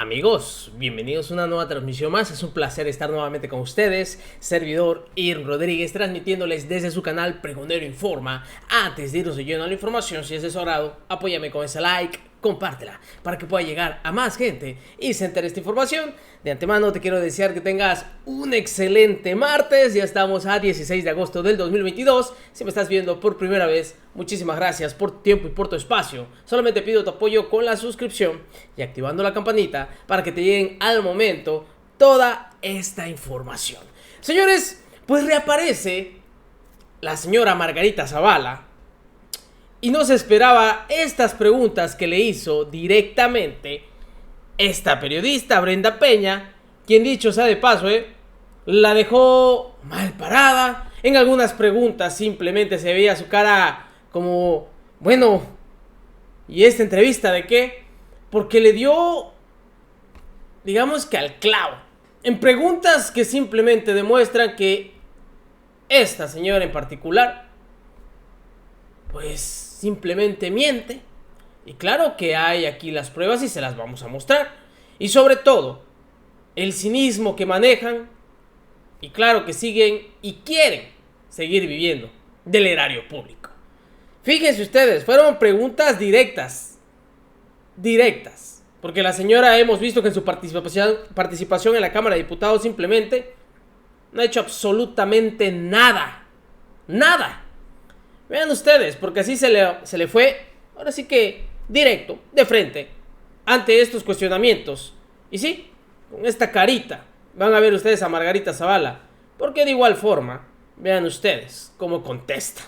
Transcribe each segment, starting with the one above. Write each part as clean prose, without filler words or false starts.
Amigos, bienvenidos a una nueva transmisión más. Es un placer estar nuevamente con ustedes. Servidor Ir Rodríguez, transmitiéndoles desde su canal Pregonero Informa. Antes de irnos de lleno a la información, si es de su agrado, apóyame con ese like, compártela para que pueda llegar a más gente y se entere esta información. De antemano te quiero desear que tengas un excelente martes. Ya estamos a 16 de agosto del 2022. Si me estás viendo por primera vez, muchísimas gracias por tu tiempo y por tu espacio. Solamente pido tu apoyo con la suscripción y activando la campanita para que te lleguen al momento toda esta información. Señores, pues reaparece la señora Margarita Zavala y no se esperaba estas preguntas que le hizo directamente esta periodista Brenda Peña, quien dicho sea de paso, la dejó mal parada. En algunas preguntas simplemente se veía su cara como, bueno, ¿y esta entrevista de qué? Porque le dio, digamos que al clavo, en preguntas que simplemente demuestran que esta señora en particular, pues simplemente miente. Y claro que hay aquí las pruebas y se las vamos a mostrar. Y sobre todo, el cinismo que manejan. Y claro que siguen y quieren seguir viviendo del erario público. Fíjense ustedes, fueron preguntas directas. Directas. Porque la señora hemos visto que en su participación en la Cámara de Diputados simplemente no ha hecho absolutamente nada. Nada. Vean ustedes, porque así se le fue, ahora sí que directo, de frente, ante estos cuestionamientos. Y sí, con esta carita van a ver ustedes a Margarita Zavala, porque de igual forma, vean ustedes cómo contesta.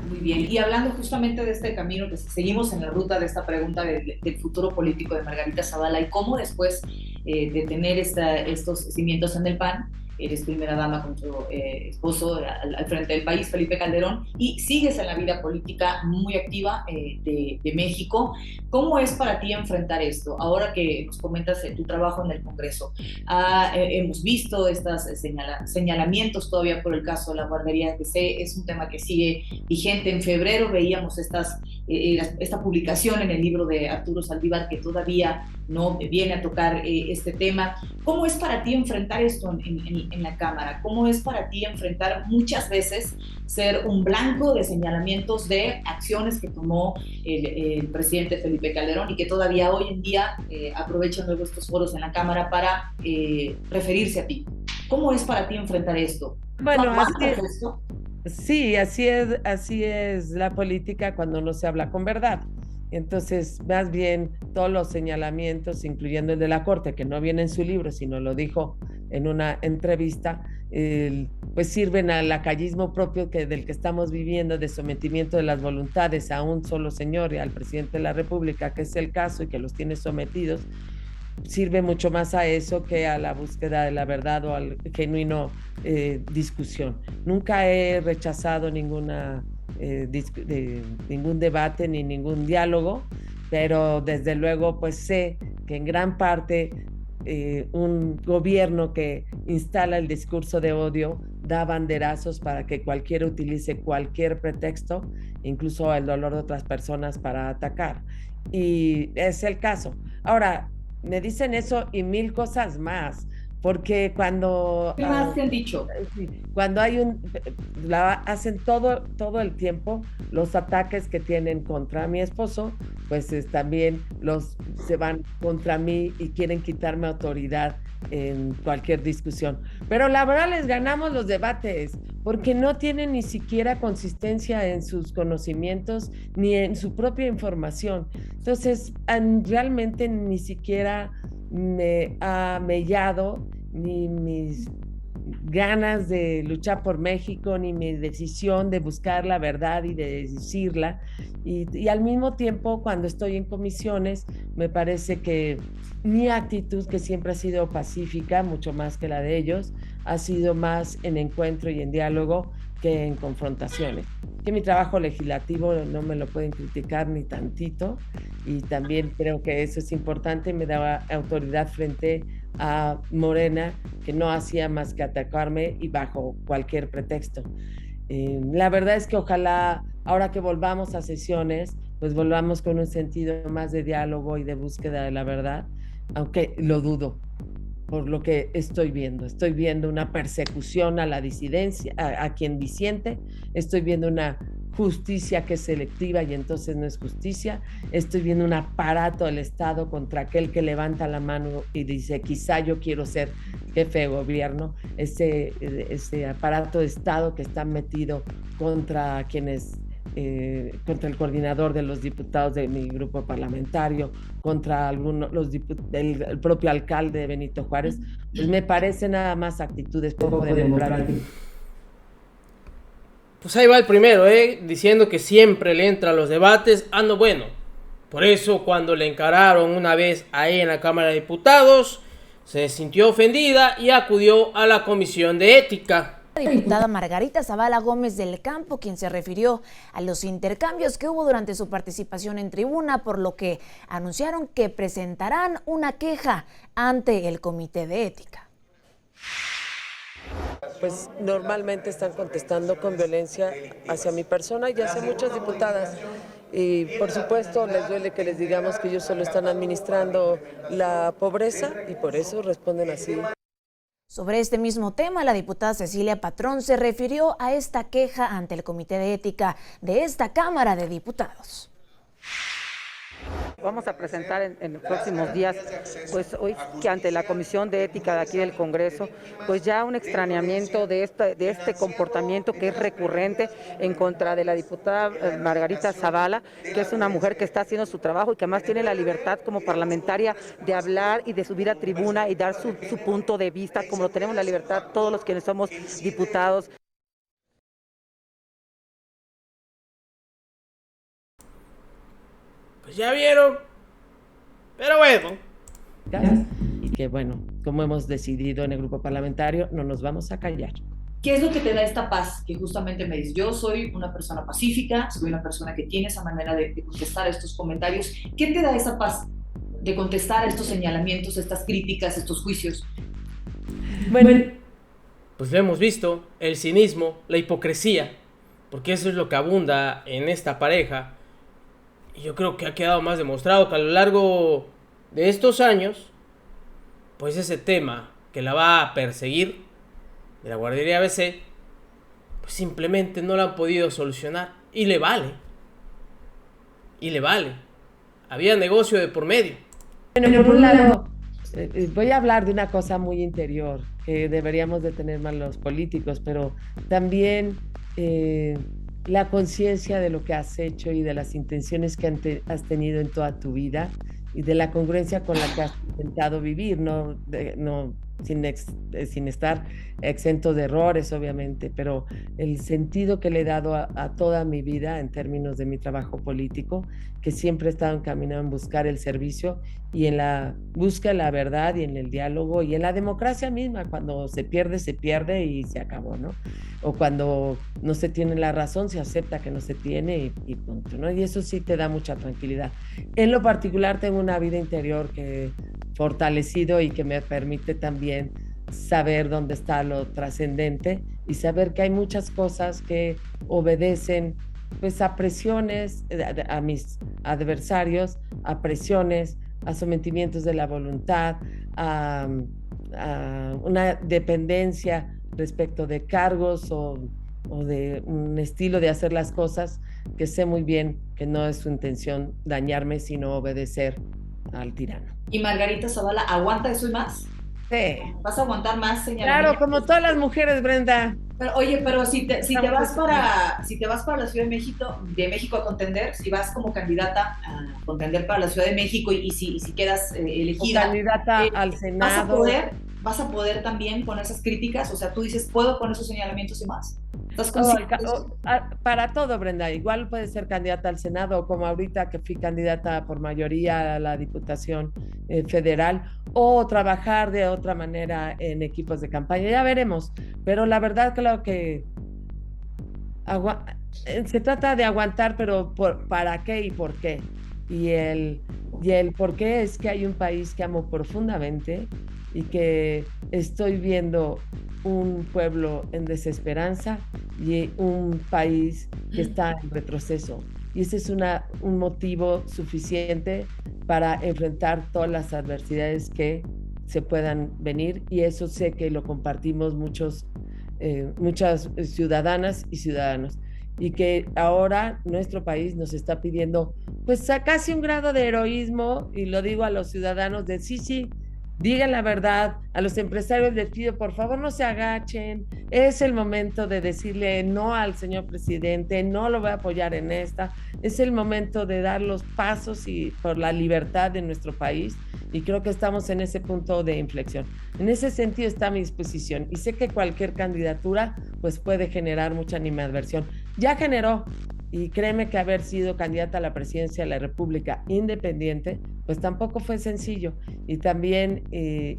Muy bien, y hablando justamente de este camino, que seguimos en la ruta de esta pregunta del futuro político de Margarita Zavala y cómo después de tener estos cimientos en el PAN, eres primera dama con tu esposo al frente del país, Felipe Calderón, y sigues en la vida política muy activa de México. ¿Cómo es para ti enfrentar esto? Ahora que nos comentas tu trabajo en el Congreso, hemos visto estos señalamientos todavía por el caso de la guardería de C, es un tema que sigue vigente. En febrero veíamos esta publicación en el libro de Arturo Saldívar que todavía no viene a tocar este tema. ¿Cómo es para ti enfrentar esto en la Cámara? ¿Cómo es para ti enfrentar muchas veces ser un blanco de señalamientos de acciones que tomó el presidente Felipe Calderón y que todavía hoy en día aprovechan luego estos foros en la Cámara para referirse a ti? ¿Cómo es para ti enfrentar esto? Bueno, sí, así es la política cuando no se habla con verdad. Entonces, más bien, todos los señalamientos, incluyendo el de la Corte, que no viene en su libro, sino lo dijo en una entrevista, pues sirven al lacayismo propio del que estamos viviendo, de sometimiento de las voluntades a un solo señor y al presidente de la República, que es el caso y que los tiene sometidos. Sirve mucho más a eso que a la búsqueda de la verdad o al genuino discusión. Nunca he rechazado ningún debate ni ningún diálogo, pero desde luego pues sé que en gran parte un gobierno que instala el discurso de odio da banderazos para que cualquiera utilice cualquier pretexto, incluso el dolor de otras personas, para atacar. Y es el caso. Ahora, me dicen eso y mil cosas más, porque cuando... ¿Qué más te han dicho? Cuando hacen todo el tiempo los ataques que tienen contra mi esposo, pues también se van contra mí y quieren quitarme autoridad en cualquier discusión. Pero la verdad les ganamos los debates, porque no tienen ni siquiera consistencia en sus conocimientos ni en su propia información. Entonces, realmente ni siquiera me ha mellado ni mis ganas de luchar por México, ni mi decisión de buscar la verdad y de decirla. Y al mismo tiempo, cuando estoy en comisiones, me parece que mi actitud, que siempre ha sido pacífica, mucho más que la de ellos, ha sido más en encuentro y en diálogo que en confrontaciones. Que mi trabajo legislativo no me lo pueden criticar ni tantito, y también creo que eso es importante, me daba autoridad frente a Morena, que no hacía más que atacarme y bajo cualquier pretexto. La verdad es que ojalá ahora que volvamos a sesiones, pues volvamos con un sentido más de diálogo y de búsqueda de la verdad, aunque lo dudo por lo que estoy viendo. Estoy viendo una persecución a la disidencia, a quien disiente, estoy viendo una justicia que es selectiva y entonces no es justicia, estoy viendo un aparato del Estado contra aquel que levanta la mano y dice, quizá yo quiero ser jefe de gobierno, ese aparato de Estado que está metido contra quienes contra el coordinador de los diputados de mi grupo parlamentario, contra el propio alcalde de Benito Juárez, pues me parece nada más actitudes poco democráticas. Pues ahí va el primero, diciendo que siempre le entra a los debates. No, bueno, por eso cuando le encararon una vez ahí en la Cámara de Diputados, se sintió ofendida y acudió a la Comisión de Ética. La diputada Margarita Zavala Gómez del Campo, quien se refirió a los intercambios que hubo durante su participación en tribuna, por lo que anunciaron que presentarán una queja ante el Comité de Ética. Pues normalmente están contestando con violencia hacia mi persona y hacia muchas diputadas. Y por supuesto les duele que les digamos que ellos solo están administrando la pobreza y por eso responden así. Sobre este mismo tema, la diputada Cecilia Patrón se refirió a esta queja ante el Comité de Ética de esta Cámara de Diputados. Vamos a presentar en los próximos días, pues hoy que ante la Comisión de Ética de aquí del Congreso, pues ya un extrañamiento de este comportamiento que es recurrente en contra de la diputada Margarita Zavala, que es una mujer que está haciendo su trabajo y que además tiene la libertad como parlamentaria de hablar y de subir a tribuna y dar su punto de vista, como lo tenemos la libertad todos los quienes somos diputados. Pues ya vieron, pero bueno. Y que bueno, como hemos decidido en el grupo parlamentario, no nos vamos a callar. ¿Qué es lo que te da esta paz? Que justamente me dices, yo soy una persona pacífica, soy una persona que tiene esa manera de contestar a estos comentarios. ¿Qué te da esa paz de contestar a estos señalamientos, estas críticas, estos juicios? Bueno, pues lo hemos visto, el cinismo, la hipocresía, porque eso es lo que abunda en esta pareja. Y yo creo que ha quedado más demostrado que a lo largo de estos años, pues ese tema que la va a perseguir de la guardería ABC, pues simplemente no lo han podido solucionar. Y le vale. Y le vale. Había negocio de por medio. Bueno, por un lado, voy a hablar de una cosa muy interior que deberíamos de tener más los políticos, pero también la conciencia de lo que has hecho y de las intenciones que has tenido en toda tu vida y de la congruencia con la que has intentado vivir, sin estar exento de errores, obviamente, pero el sentido que le he dado a toda mi vida en términos de mi trabajo político, que siempre he estado encaminado en buscar el servicio y en la búsqueda de la verdad y en el diálogo y en la democracia misma. Cuando se pierde y se acabó, ¿no? O cuando no se tiene la razón, se acepta que no se tiene y punto, ¿no? Y eso sí te da mucha tranquilidad. En lo particular tengo una vida interior que fortalecido y que me permite también saber dónde está lo trascendente y saber que hay muchas cosas que obedecen pues a presiones a mis adversarios, a presiones, a sometimientos de la voluntad, a una dependencia respecto de cargos o de un estilo de hacer las cosas que sé muy bien que no es su intención dañarme, sino obedecer al tirano. ¿Y Margarita Zavala aguanta eso y más? Sí. ¿Vas a aguantar más señalamientos? Claro, como todas las mujeres, Brenda. Pero, oye, pero si te vas para la Ciudad de México a contender, si vas como candidata a contender para la Ciudad de México y si quedas elegida, o candidata al Senado, ¿vas a poder también con esas críticas? O sea, tú dices, ¿puedo con esos señalamientos y más? Para todo, Brenda, igual puedes ser candidata al Senado, como ahorita que fui candidata por mayoría a la Diputación Federal, o trabajar de otra manera en equipos de campaña, ya veremos, pero la verdad creo que se trata de aguantar, pero ¿para qué y por qué? Y el por qué es que hay un país que amo profundamente y que estoy viendo un pueblo en desesperanza y un país que está en retroceso. y ese es un motivo suficiente para enfrentar todas las adversidades que se puedan venir, y eso sé que lo compartimos muchas ciudadanas y ciudadanos, y que ahora nuestro país nos está pidiendo pues a casi un grado de heroísmo, y lo digo a los ciudadanos, de sí, digan la verdad. A los empresarios les pido, por favor, no se agachen. Es el momento de decirle no al señor presidente, no lo voy a apoyar en esta. Es el momento de dar los pasos y por la libertad de nuestro país, y creo que estamos en ese punto de inflexión. En ese sentido está mi disposición, y sé que cualquier candidatura pues puede generar mucha animadversión. Ya generó, y créeme que haber sido candidata a la presidencia de la República independiente, pues tampoco fue sencillo. Y también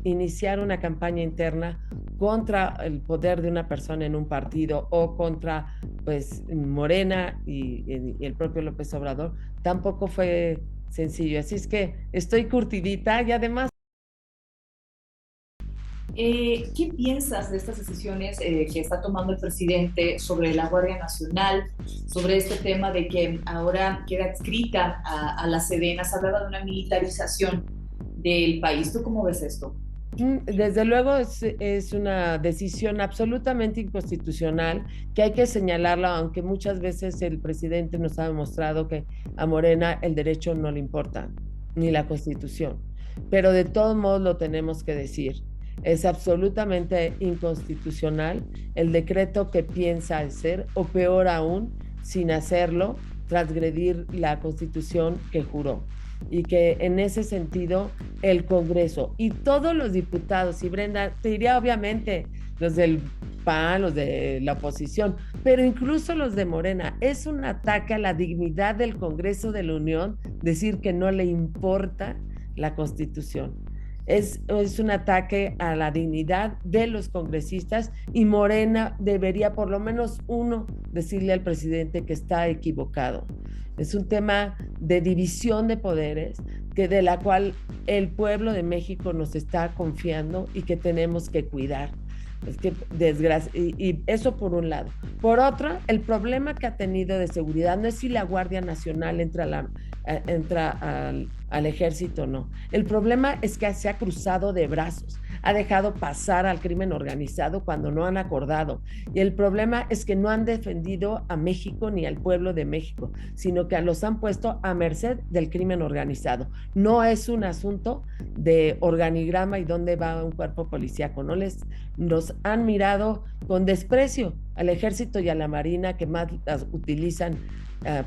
iniciar una campaña interna contra el poder de una persona en un partido, o contra pues Morena y el propio López Obrador, tampoco fue sencillo. Así es que estoy curtidita, y además... ¿Qué piensas de estas decisiones que está tomando el presidente sobre la Guardia Nacional, sobre este tema de que ahora queda adscrita a la Sedena? Se hablaba de una militarización del país. ¿Tú cómo ves esto? Desde luego es una decisión absolutamente inconstitucional, que hay que señalarla, aunque muchas veces el presidente nos ha demostrado que a Morena el derecho no le importa, ni la Constitución. Pero de todos modos lo tenemos que decir. Es absolutamente inconstitucional el decreto que piensa hacer, o peor aún, sin hacerlo, transgredir la Constitución que juró. Y que en ese sentido el Congreso y todos los diputados, y Brenda, te diría obviamente los del PAN, los de la oposición, pero incluso los de Morena, es un ataque a la dignidad del Congreso de la Unión decir que no le importa la Constitución. Es un ataque a la dignidad de los congresistas, y Morena debería por lo menos uno decirle al presidente que está equivocado. Es un tema de división de poderes, de la cual el pueblo de México nos está confiando y que tenemos que cuidar. Es que desgracia, y eso por un lado. Por otro, el problema que ha tenido de seguridad no es si la Guardia Nacional entra al ejército o no. El problema es que se ha cruzado de brazos, ha dejado pasar al crimen organizado cuando no han acordado. Y el problema es que no han defendido a México ni al pueblo de México, sino que los han puesto a merced del crimen organizado. No es un asunto de organigrama y dónde va un cuerpo policíaco. Nos han mirado con desprecio al ejército y a la marina, que más las utilizan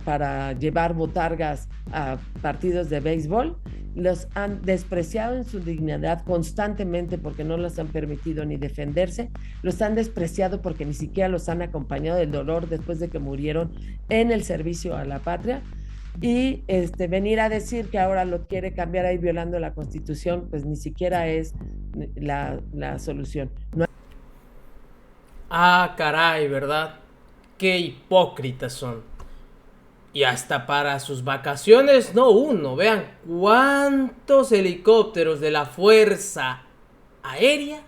para llevar botargas a partidos de béisbol. Los han despreciado en su dignidad constantemente, porque no les han permitido ni defenderse. Los han despreciado porque ni siquiera los han acompañado del dolor después de que murieron en el servicio a la patria. Y venir a decir que ahora lo quiere cambiar ahí violando la Constitución, pues ni siquiera es la solución. No. Ah, caray, ¿verdad? Qué hipócritas son. Y hasta para sus vacaciones, no uno, vean cuántos helicópteros de la Fuerza Aérea,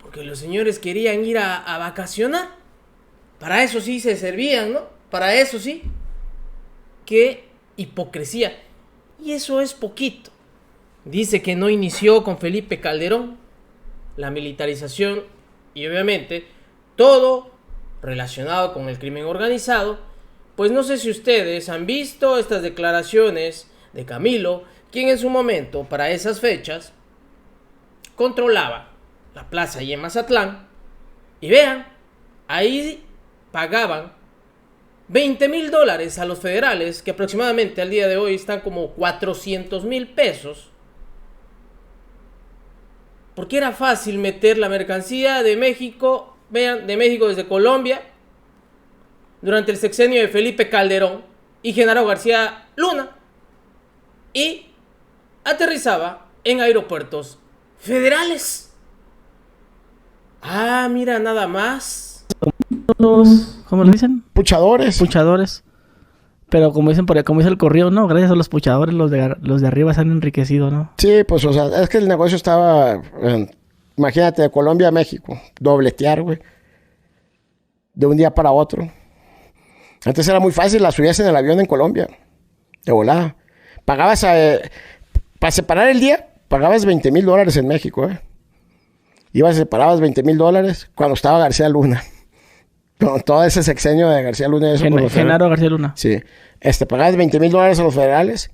porque los señores querían ir a vacacionar. Para eso sí se servían, ¿no? Para eso sí. Qué hipocresía. Y eso es poquito. Dice que no inició con Felipe Calderón la militarización, y obviamente todo relacionado con el crimen organizado. Pues no sé si ustedes han visto estas declaraciones de Camilo, quien en su momento, para esas fechas, controlaba la plaza y en Mazatlán. Y vean, ahí pagaban $20,000 a los federales, que aproximadamente al día de hoy están como 400,000 pesos, porque era fácil meter la mercancía de México, vean, de México desde Colombia, durante el sexenio de Felipe Calderón y Genaro García Luna, y aterrizaba en aeropuertos federales. Ah, mira, nada más. ¿Cómo lo dicen? Puchadores. Puchadores. Pero como dicen como dice el correo, ¿no? Gracias a los puchadores, los de arriba se han enriquecido, ¿no? Sí, pues, o sea, es que el negocio estaba, imagínate, de Colombia a México, dobletear, güey, de un día para otro. Antes era muy fácil, la subías en el avión en Colombia, de volada. Pagabas, para separar el día, pagabas $20,000 en México, Ibas, separabas $20,000 cuando estaba García Luna. Con todo ese sexenio de García Luna. Genaro García Luna. Sí. Pagabas $20,000 a los federales,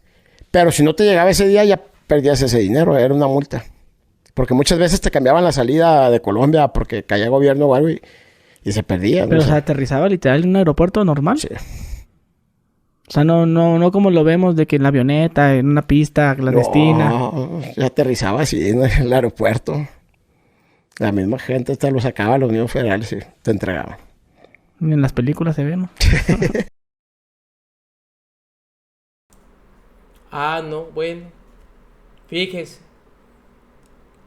pero si no te llegaba ese día, ya perdías ese dinero, era una multa. Porque muchas veces te cambiaban la salida de Colombia porque caía gobierno o algo y se perdía. Pero, o sea, aterrizaba literal en un aeropuerto normal. Sí. O sea, no como lo vemos de que en la avioneta, en una pista clandestina. No, aterrizaba así en el aeropuerto. La misma gente te lo sacaba a la Unión Federal y te entregaban. En las películas se ve, ¿no? No, bueno. Fíjese.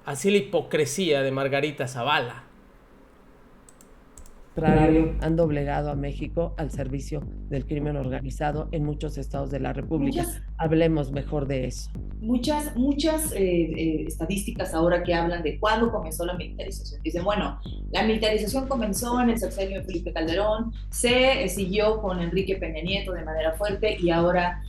Así la hipocresía de Margarita Zavala. Han doblegado a México al servicio del crimen organizado en muchos estados de la República. Hablemos mejor de eso. Muchas estadísticas ahora que hablan de cuándo comenzó la militarización. Dicen, bueno, la militarización comenzó en el sexenio de Felipe Calderón, se siguió con Enrique Peña Nieto de manera fuerte y ahora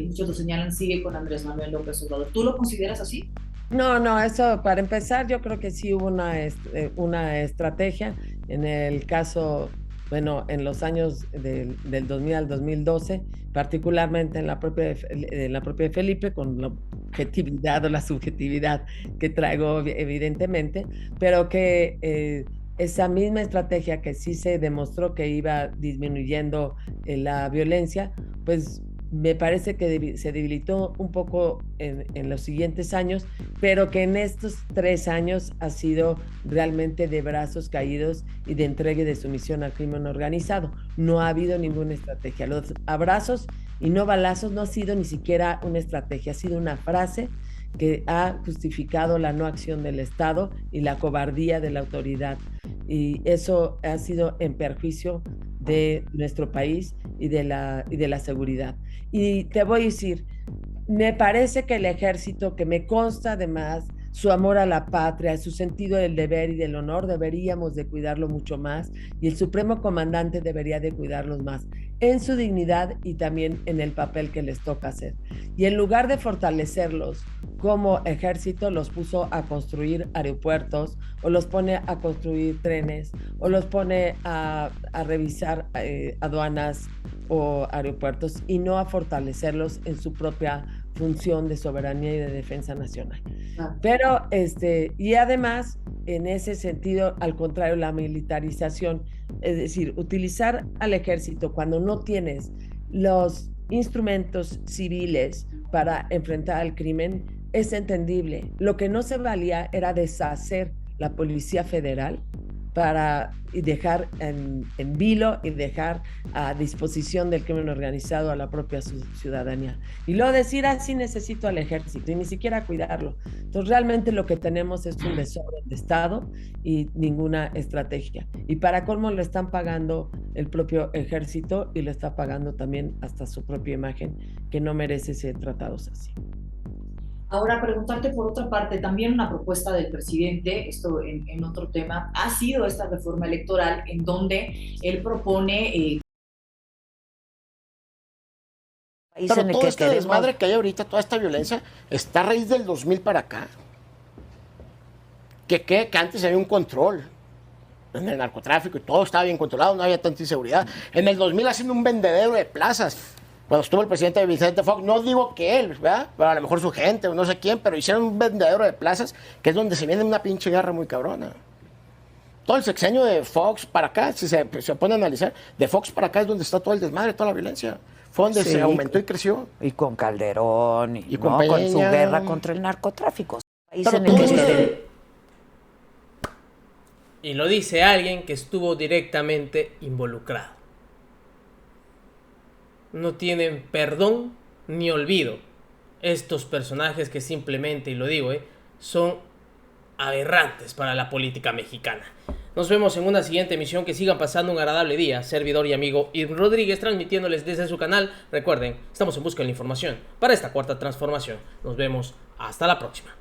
muchos lo señalan, sigue con Andrés Manuel López Obrador. ¿Tú lo consideras así? No, eso para empezar yo creo que sí hubo una estrategia. En el caso, bueno, en los años del 2000 al 2012, particularmente en la propia de Felipe, con la objetividad o la subjetividad que traigo evidentemente, pero que esa misma estrategia que sí se demostró que iba disminuyendo la violencia, pues me parece que se debilitó un poco en los siguientes años, pero que en estos 3 años ha sido realmente de brazos caídos y de entrega y de sumisión al crimen organizado. No ha habido ninguna estrategia. Los abrazos y no balazos no ha sido ni siquiera una estrategia, ha sido una frase que ha justificado la no acción del Estado y la cobardía de la autoridad. Y eso ha sido en perjuicio de nuestro país y de la seguridad. Y te voy a decir, me parece que el ejército, que me consta además su amor a la patria, su sentido del deber y del honor, deberíamos de cuidarlo mucho más, y el Supremo Comandante debería de cuidarlos más en su dignidad y también en el papel que les toca hacer. Y en lugar de fortalecerlos como ejército, los puso a construir aeropuertos, o los pone a construir trenes, o los pone a revisar aduanas o aeropuertos, y no a fortalecerlos en su propia función de soberanía y de defensa nacional. Pero, y además, en ese sentido, al contrario, la militarización, es decir, utilizar al ejército cuando no tienes los instrumentos civiles para enfrentar al crimen, es entendible. Lo que no se valía era deshacer la Policía Federal para dejar en vilo y dejar a disposición del crimen organizado a la propia ciudadanía. Y luego decir, sí necesito al ejército, y ni siquiera cuidarlo. Entonces realmente lo que tenemos es un desorden de Estado y ninguna estrategia. Y para colmo lo están pagando el propio ejército, y lo está pagando también hasta su propia imagen, que no merece ser tratados así. Ahora, preguntarte por otra parte, también una propuesta del presidente, esto en otro tema, ha sido esta reforma electoral en donde él propone... Pero todo este desmadre que hay ahorita, toda esta violencia, está a raíz del 2000 para acá. Que antes había un control en el narcotráfico y todo estaba bien controlado, no había tanta inseguridad. En el 2000 haciendo un vendedero de plazas. Cuando estuvo el presidente Vicente Fox, no digo que él, ¿verdad? Pero a lo mejor su gente o no sé quién, pero hicieron un vendedero de plazas, que es donde se viene una pinche guerra muy cabrona. Todo el sexenio de Fox para acá, si se pone a analizar, de Fox para acá es donde está todo el desmadre, toda la violencia. Fue donde se aumentó y creció. Y con Calderón, y con su guerra contra el narcotráfico. Y lo dice alguien que estuvo directamente involucrado. No tienen perdón ni olvido estos personajes que simplemente, y lo digo, son aberrantes para la política mexicana. Nos vemos en una siguiente emisión. Que sigan pasando un agradable día. Servidor y amigo Irving Rodríguez, transmitiéndoles desde su canal. Recuerden, estamos en busca de la información para esta cuarta transformación. Nos vemos hasta la próxima.